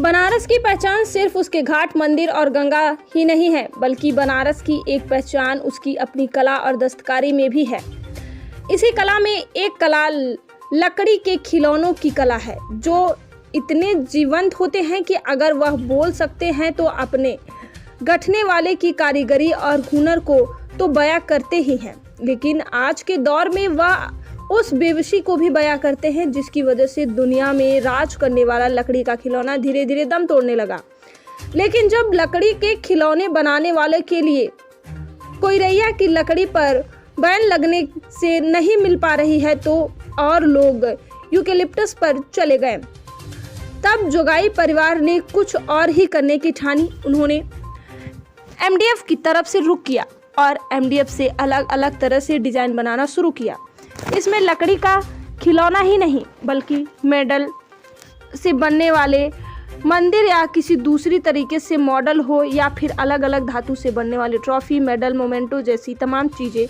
बनारस की पहचान सिर्फ उसके घाट, मंदिर और गंगा ही नहीं है, बल्कि बनारस की एक पहचान उसकी अपनी कला और दस्तकारी में भी है। इसी कला में एक कला लकड़ी के खिलौनों की कला है, जो इतने जीवंत होते हैं कि अगर वह बोल सकते हैं तो अपने गढ़ने वाले की कारीगरी और हुनर को तो बयां करते ही हैं, लेकिन आज के दौर में वह उस बेबसी को भी बयां करते हैं जिसकी वजह से दुनिया में राज करने वाला लकड़ी का खिलौना धीरे धीरे दम तोड़ने लगा। लेकिन जब लकड़ी के खिलौने बनाने वाले के लिए कोइरैया की लकड़ी पर बैन लगने से नहीं मिल पा रही है तो और लोग यूकेलिप्टस पर चले गए। तब जोगाई परिवार ने कुछ और ही करने की ठानी। उन्होंने एमडीएफ की तरफ से रुख किया और एमडीएफ से अलग अलग तरह से डिजाइन बनाना शुरू किया। इसमें लकड़ी का खिलौना ही नहीं बल्कि मेडल से बनने वाले मंदिर या किसी दूसरी तरीके से मॉडल हो या फिर अलग अलग धातु से बनने वाले ट्रॉफी, मेडल, मोमेंटो जैसी तमाम चीजें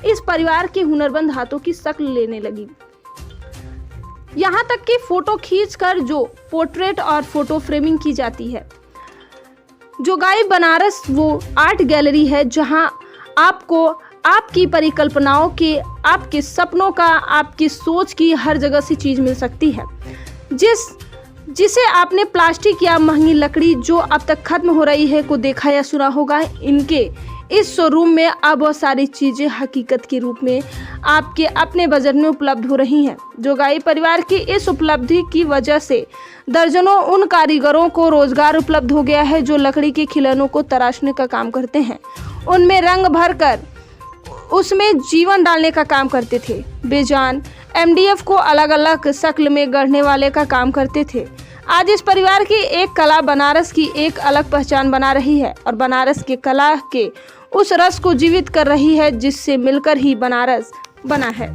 इस परिवार के हुनरमंद हाथों की शक्ल लेने लगी। यहाँ तक कि फोटो खींचकर जो पोर्ट्रेट और फोटो फ्रेमिंग की जाती है। जोगाई बनारस वो आर्ट गैलरी है जहाँ आपको आपकी परिकल्पनाओं के, आपके सपनों का, आपकी सोच की हर जगह से चीज मिल सकती है। जिसे आपने प्लास्टिक या महंगी लकड़ी जो अब तक खत्म हो रही है को देखा या सुना होगा, इनके इस शोरूम में अब बहुत सारी चीजें हकीकत के रूप में आपके अपने बजट में उपलब्ध हो रही हैं। जोगाई परिवार की इस उपलब्धि की वजह से दर्जनों उन कारीगरों को रोजगार उपलब्ध हो गया है जो लकड़ी के खिलौनों को तराशने का काम करते हैं, उनमें रंग भरकर उसमें जीवन डालने का काम करते थे, बेजान एमडीएफ को अलग अलग शक्ल में गढ़ने वाले का काम करते थे। आज इस परिवार की एक कला बनारस की एक अलग पहचान बना रही है और बनारस के कला के उस रस को जीवित कर रही है जिससे मिलकर ही बनारस बना है।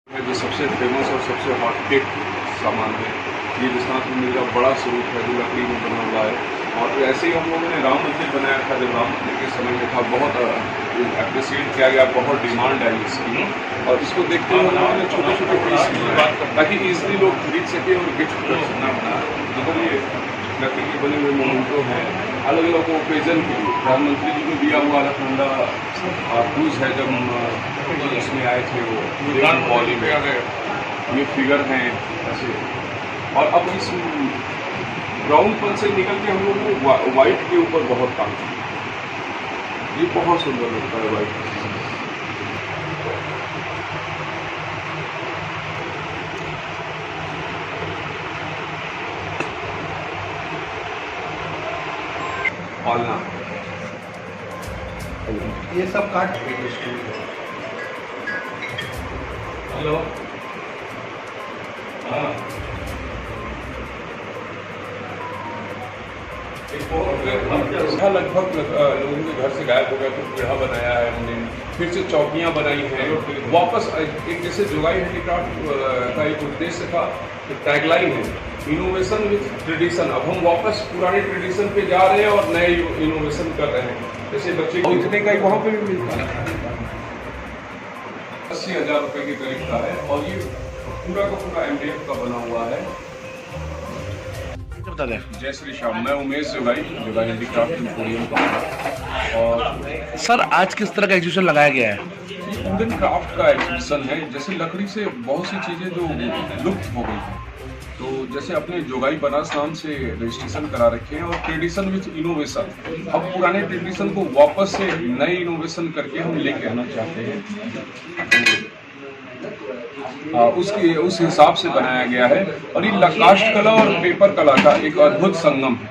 जो सबसे फेमस और सबसे हॉट केक सामान है ये विश्वनाथ मंदिर का बड़ा स्वरूप है जो लकड़ी में बना हुआ है। और ऐसे ही हम लोगों ने राम मंदिर बनाया था, जब राम मंदिर के समय में था, बहुत अप्रिशिएट किया गया, बहुत डिमांड आई इसकी। और इसको देखते हुए हम लोगों ने छोटे छोटे पीस ताकि ईजिली लोग खरीद सके और गिफ्ट कर सकना। मतलब ये लकड़ी के बने हुए मोमेंटो हैं अलग अलग ओकेजन के लिए। प्रधानमंत्री जी को दिया हुआ लखनंदा क्रूज है जब इसमें आए थे वो बॉली में, ये फिगर हैं ऐसे। और अब इस ब्राउन पन से निकल के हम लोग को वाइट के ऊपर बहुत काम किया। ये बहुत सुंदर लगता है वाइट। पालना ये सब काट। हेलो हाँ लगभग लोगों के घर से गायब हो गया तो पीढ़ा बनाया है हमने, फिर से चौकियाँ बनाई हैं वापस। एक जैसे जोगाई हैंडीक्राफ्ट का एक उद्देश्य था, टैगलाइन है इनोवेशन विद ट्रेडिशन। अब हम वापस पुराने ट्रेडिशन पे जा रहे हैं और नए इनोवेशन कर रहे हैं। जैसे बच्चे को इतने का ही वहाँ पे भी मिलता है, 80,000 रुपये के करीब का है और ये पूरा का पूरा एमडीएफ का बना हुआ है। जय श्री श्याम, मैं उमेश जोगाई हैंडीक्राफ्ट एम्पोरियम का। और सर आज किस तरह का एग्जीबिशन लगाया गया है? वुडन क्राफ्ट का एग्जीबिशन है। जैसे लकड़ी से बहुत सी चीज़ें जो लुप्त हो गई हैं, तो जैसे अपने जोगाई बनारस नाम से रजिस्ट्रेशन करा रखे हैं और ट्रेडिशन विथ इनोवेशन। अब पुराने ट्रेडिशन को वापस से नए इनोवेशन करके हम लेके आना चाहते हैं। उस हिसाब से बनाया गया है। और ये काष्ठ कला और पेपर कला का एक अद्भुत संगम है।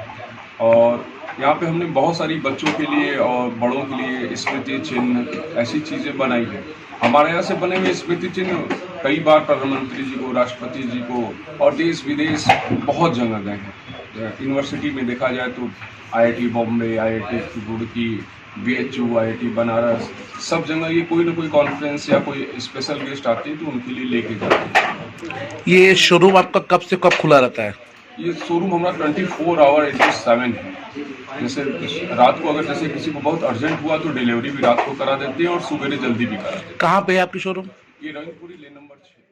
और यहाँ पे हमने बहुत सारी बच्चों के लिए और बड़ों के लिए स्मृति चिन्ह ऐसी चीज़ें बनाई है। हमारे यहाँ से बने हुए स्मृति चिन्ह कई बार प्रधानमंत्री जी को, राष्ट्रपति जी को और देश विदेश बहुत जगह गए हैं। यूनिवर्सिटी में देखा जाए तो IIT Bombay, IIT Roorkee, BHU, IIT Banaras, सब जगह ये कोई ना कोई कॉन्फ्रेंस या कोई स्पेशल गेस्ट आते हैं तो उनके लिए लेके जाते हैं। ये शोरूम आपका कब से कब खुला रहता है? ये शोरूम हमारा 24 आवर 7 है। जैसे रात को अगर जैसे किसी को बहुत अर्जेंट हुआ तो डिलीवरी भी रात को करा देते हैं और सुबह जल्दी भी करा देते हैं। कहाँ पे है आपकी शोरूम? ये रंगपुरी लेन नंबर 6।